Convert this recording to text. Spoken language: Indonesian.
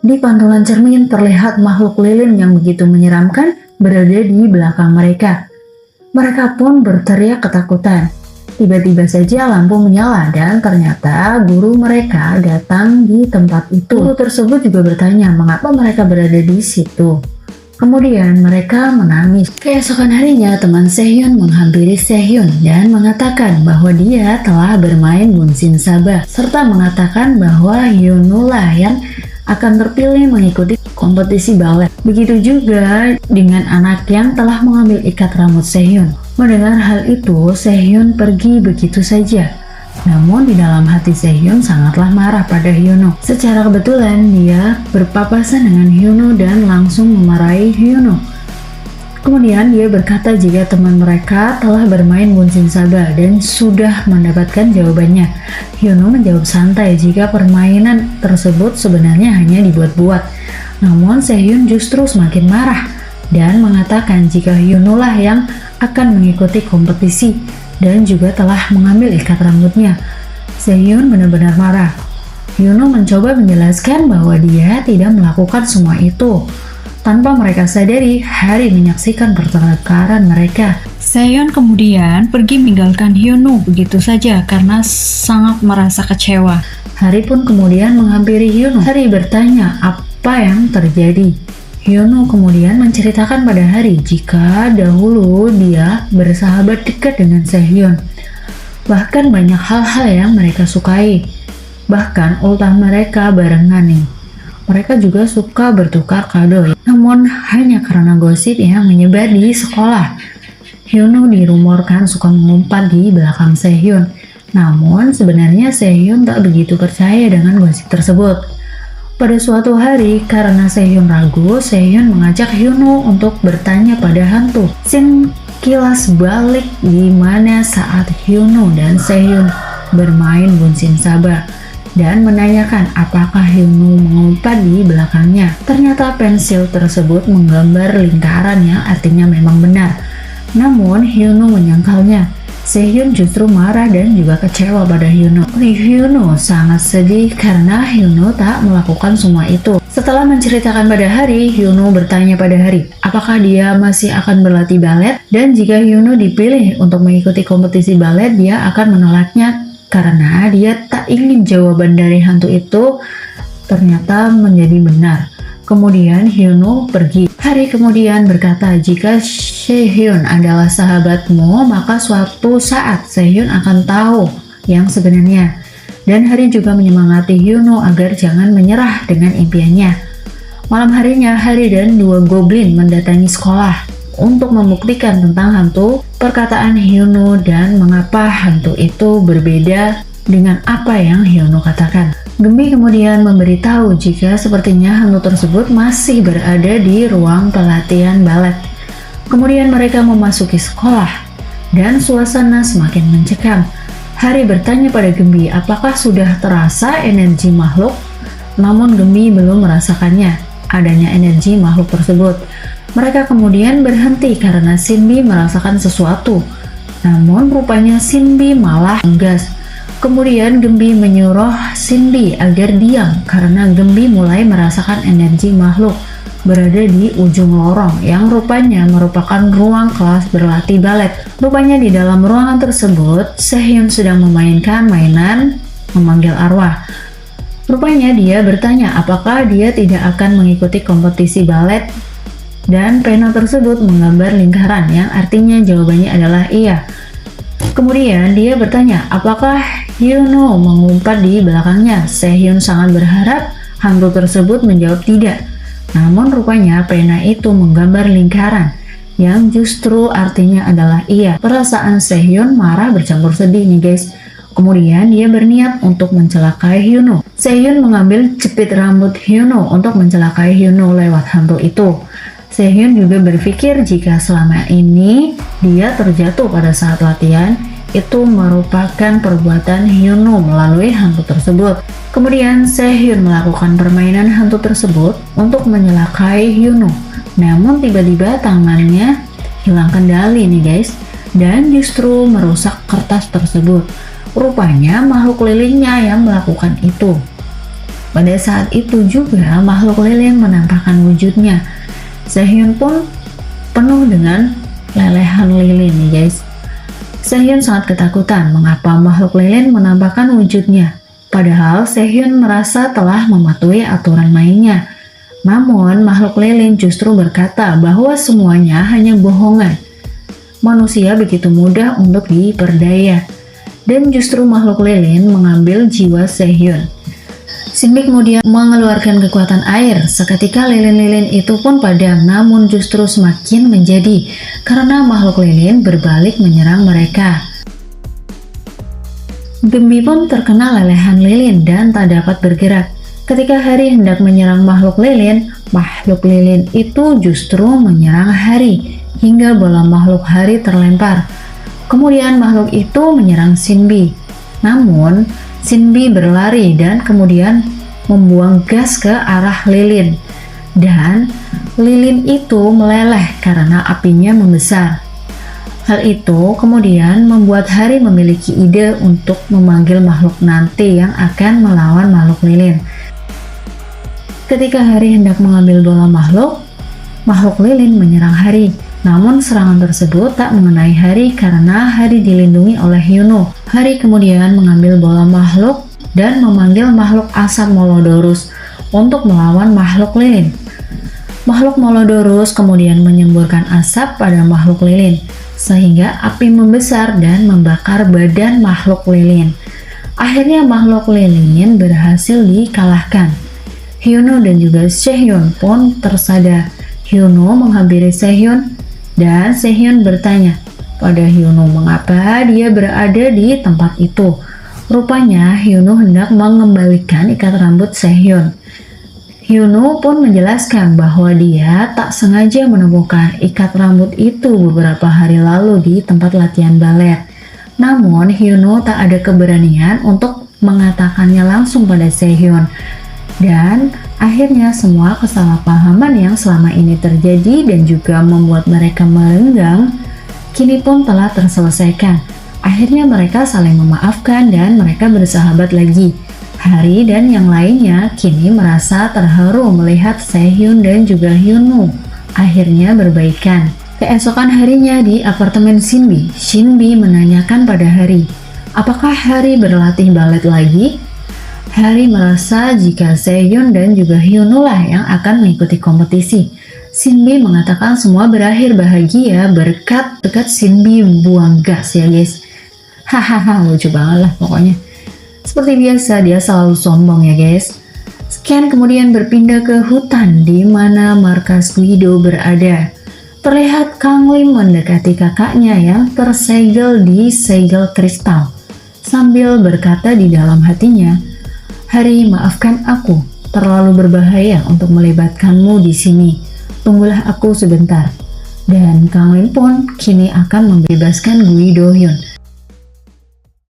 Di pantulan cermin terlihat makhluk lilin yang begitu menyeramkan berada di belakang mereka. Mereka pun berteriak ketakutan. Tiba-tiba saja lampu menyala dan ternyata guru mereka datang di tempat itu. Guru tersebut juga bertanya mengapa mereka berada di situ. Kemudian mereka menangis. Keesokan harinya teman Sehyun menghampiri Sehyun dan mengatakan bahwa dia telah bermain Bunsin Saba serta mengatakan bahwa Hyunwoo lah yang akan terpilih mengikuti kompetisi balet. Begitu juga dengan anak yang telah mengambil ikat rambut Sehyun. Mendengar hal itu, Sehyun pergi begitu saja. Namun di dalam hati Sehyun sangatlah marah pada Hyunwoo. Secara kebetulan dia berpapasan dengan Hyunwoo dan langsung memarahi Hyunwoo. Kemudian dia berkata jika teman mereka telah bermain Bunsin Saba dan sudah mendapatkan jawabannya. Hyunwoo menjawab santai jika permainan tersebut sebenarnya hanya dibuat-buat. Namun Sehyun justru semakin marah dan mengatakan jika Hyunwoo lah yang akan mengikuti kompetisi dan juga telah mengambil ikat rambutnya. Sehyun benar-benar marah. Hyunwoo mencoba menjelaskan bahwa dia tidak melakukan semua itu. Tanpa mereka sadari, Hari menyaksikan pertengkaran mereka. Sehyun kemudian pergi meninggalkan Hyunwoo begitu saja karena sangat merasa kecewa. Hari pun kemudian menghampiri Hyunwoo. Hari bertanya apa yang terjadi. Hyunwoo kemudian menceritakan pada Hari jika dahulu dia bersahabat dekat dengan Sehyun. Bahkan banyak hal-hal yang mereka sukai. Bahkan ultah mereka barengan nih. Mereka juga suka bertukar kado. Namun hanya karena gosip yang menyebar di sekolah. Hyunwoo dirumorkan suka mengumpat di belakang Sehyun. Namun sebenarnya Sehyun tak begitu percaya dengan gosip tersebut. Pada suatu hari, karena Sehyun ragu, Sehyun mengajak Hyunwoo untuk bertanya pada hantu. Scene kilas balik di mana saat Hyunwoo dan Sehyun bermain Bunsin Saba dan menanyakan apakah Hyunwoo mengumpat di belakangnya. Ternyata pensil tersebut menggambar lingkaran yang artinya memang benar. Namun Hyunwoo menyangkalnya. Sehyun justru marah dan juga kecewa pada Hyunwoo. Hyunwoo sangat sedih karena Hyunwoo tak melakukan semua itu. Setelah menceritakan pada Hari, Hyunwoo bertanya pada Hari, apakah dia masih akan berlatih balet? Dan jika Hyunwoo dipilih untuk mengikuti kompetisi balet, dia akan menolaknya karena dia tak ingin jawaban dari hantu itu ternyata menjadi benar. Kemudian Hyunwoo pergi. Hari kemudian berkata, jika Sehyun adalah sahabatmu, maka suatu saat Sehyun akan tahu yang sebenarnya. Dan Hari juga menyemangati Hyunwoo agar jangan menyerah dengan impiannya. Malam harinya, Hari dan dua goblin mendatangi sekolah untuk membuktikan tentang hantu, perkataan Hyunwoo dan mengapa hantu itu berbeda dengan apa yang Hyunwoo katakan. Gembi kemudian memberitahu jika sepertinya hantu tersebut masih berada di ruang pelatihan balet. Kemudian mereka memasuki sekolah dan suasana semakin mencekam. Hari bertanya pada Gembi apakah sudah terasa energi makhluk, namun Gembi belum merasakannya adanya energi makhluk tersebut. Mereka kemudian berhenti karena Shinbi merasakan sesuatu, namun rupanya Shinbi malah enggas. Kemudian Gembi menyuruh Shinbi agar diam karena Gembi mulai merasakan energi makhluk berada di ujung lorong yang rupanya merupakan ruang kelas berlatih balet. Rupanya di dalam ruangan tersebut, Sehyun sedang memainkan mainan memanggil arwah. Rupanya dia bertanya apakah dia tidak akan mengikuti kompetisi balet dan pena tersebut menggambar lingkaran yang artinya jawabannya adalah iya. Kemudian dia bertanya apakah Hyunwoo mengumpat di belakangnya. Sehyun sangat berharap hantu tersebut menjawab tidak. Namun rupanya pena itu menggambar lingkaran yang justru artinya adalah iya. Perasaan Sehyun marah bercampur sedih nih guys. Kemudian dia berniat untuk mencelakai Hyunwoo. Sehyun mengambil jepit rambut Hyunwoo untuk mencelakai Hyunwoo lewat hantu itu. Sehyun juga berpikir jika selama ini dia terjatuh pada saat latihan, itu merupakan perbuatan Hyunwoo melalui hantu tersebut. Kemudian Sehyun melakukan permainan hantu tersebut untuk menyelakai Hyunwoo. Namun tiba-tiba tangannya hilang kendali nih guys, dan justru merusak kertas tersebut. Rupanya makhluk lilinnya yang melakukan itu. Pada saat itu juga makhluk lilin menampakkan wujudnya. Sehyun pun penuh dengan lelehan lilin nih guys. Sehyun sangat ketakutan mengapa makhluk lilin menampakkan wujudnya. Padahal Sehyun merasa telah mematuhi aturan mainnya. Namun makhluk lilin justru berkata bahwa semuanya hanya bohongan. Manusia begitu mudah untuk diperdaya. Dan justru makhluk lilin mengambil jiwa Sehyun. Shinbi kemudian mengeluarkan kekuatan air. Seketika lilin-lilin itu pun padam, namun justru semakin menjadi karena makhluk lilin berbalik menyerang mereka. Gembi pun terkena lelehan lilin dan tak dapat bergerak. Ketika Hari hendak menyerang makhluk lilin itu justru menyerang Hari hingga bola makhluk Hari terlempar. Kemudian makhluk itu menyerang Shinbi. Namun Shinbi berlari dan kemudian membuang gas ke arah lilin, dan lilin itu meleleh karena apinya membesar. Hal itu kemudian membuat Hari memiliki ide untuk memanggil makhluk nanti yang akan melawan makhluk lilin. Ketika Hari hendak mengambil bola makhluk lilin menyerang Hari. Namun serangan tersebut tak mengenai Hari karena Hari dilindungi oleh Hyuno. Hari kemudian mengambil bola makhluk dan memanggil makhluk asap Molodorus untuk melawan makhluk lilin. Makhluk Molodorus kemudian menyemburkan asap pada makhluk lilin, sehingga api membesar dan membakar badan makhluk lilin. Akhirnya makhluk lilin berhasil dikalahkan. Hyuno dan juga Sehyun pun tersadar. Hyuno menghampiri Sehyun dan Sehyun bertanya pada Hyuno mengapa dia berada di tempat itu. Rupanya Hyuno hendak mengembalikan ikat rambut Sehyun. Hyuno pun menjelaskan bahwa dia tak sengaja menemukan ikat rambut itu beberapa hari lalu di tempat latihan balet. Namun Hyuno tak ada keberanian untuk mengatakannya langsung pada Sehyun. Dan akhirnya semua kesalahpahaman yang selama ini terjadi dan juga membuat mereka merenggang, kini pun telah terselesaikan. Akhirnya mereka saling memaafkan dan mereka bersahabat lagi. Hari dan yang lainnya kini merasa terharu melihat Sehyun dan juga Hyuno akhirnya berbaikan. Keesokan harinya di apartemen Shinbi menanyakan pada Hari, apakah Hari berlatih balet lagi? Hari merasa jika Sehyun dan juga Hyuno lah yang akan mengikuti kompetisi. Shinbi mengatakan semua berakhir bahagia berkat Shinbi buang gas ya guys. Hahaha, lucu banget lah pokoknya. Seperti biasa dia selalu sombong ya guys. Scan kemudian berpindah ke hutan di mana markas Guido berada. Terlihat Kang Lim mendekati kakaknya yang tersegel di segel kristal. Sambil berkata di dalam hatinya, Hari, maafkan aku, terlalu berbahaya untuk melibatkanmu di sini. Tunggulah aku sebentar. Dan Kang Lim pun kini akan membebaskan Guido Hyun.